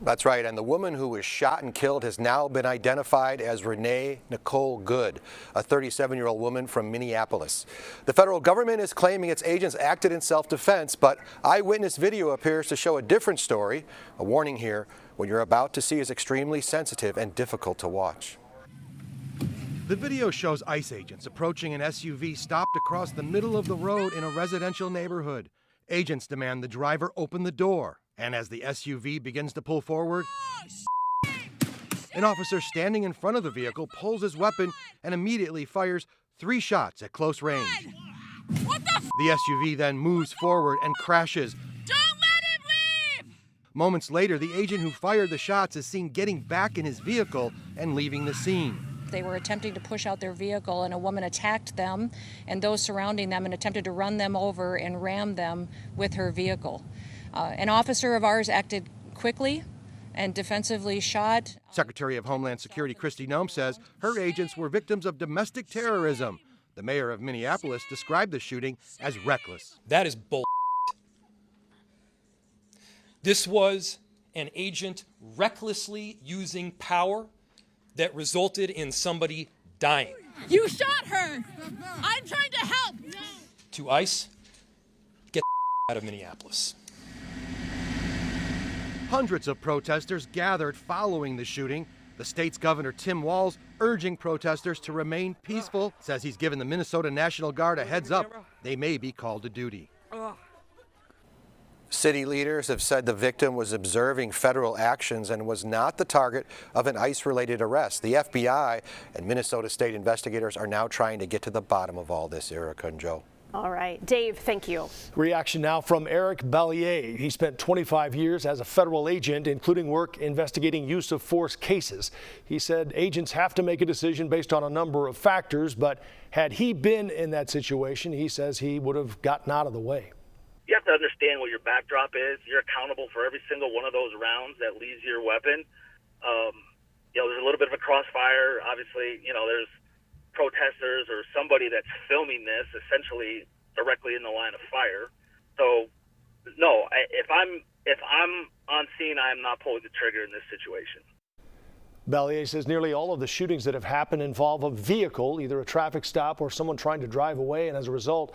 That's right, and the woman who was shot and killed has now been identified as Renee Nicole Good, a 37-year-old woman from Minneapolis. The federal government is claiming its agents acted in self-defense, but eyewitness video appears to show a different story. A warning here, what you're about to see is extremely sensitive and difficult to watch. The video shows ICE agents approaching an SUV stopped across the middle of the road in a residential neighborhood. Agents demand the driver open the door, and as the SUV begins to pull forward, an officer standing in front of the vehicle pulls his weapon and immediately fires 3 shots at close range. The SUV then moves forward and crashes. Don't let him leave! Moments later, the agent who fired the shots is seen getting back in his vehicle and leaving the scene. They were attempting to push out their vehicle, and a woman attacked them and those surrounding them and attempted to run them over and ram them with her vehicle. An officer of ours acted quickly and defensively shot. Secretary of Homeland Security Kristi Noem says her agents were victims of domestic terrorism. The mayor of Minneapolis described the shooting as reckless. That is bull. This was an agent recklessly using power that resulted in somebody dying. You shot her! I'm trying to help! To ICE, get out of Minneapolis. Hundreds of protesters gathered following the shooting. The state's Governor Tim Walz urging protesters to remain peaceful, says he's given the Minnesota National Guard a heads up they may be called to duty. City leaders have said the victim was observing federal actions and was not the target of an ICE-related arrest. The FBI and Minnesota state investigators are now trying to get to the bottom of all this, Erica and Joe. All right, Dave, thank you. Reaction now from Eric Ballier. He spent 25 years as a federal agent, including work investigating use of force cases. He said agents have to make a decision based on a number of factors, but had he been in that situation, he says he would have gotten out of the way. You have to understand what your backdrop is. You're accountable for every single one of those rounds that leaves your weapon. There's a little bit of a crossfire. Obviously, there's protesters or somebody that's filming this essentially directly in the line of fire. So, no, if I'm on scene, I'm not pulling the trigger in this situation. Ballier says nearly all of the shootings that have happened involve a vehicle, either a traffic stop or someone trying to drive away, and as a result,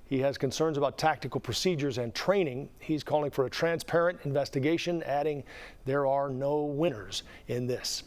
he has concerns about tactical procedures and training. He's calling for a transparent investigation, adding there are no winners in this.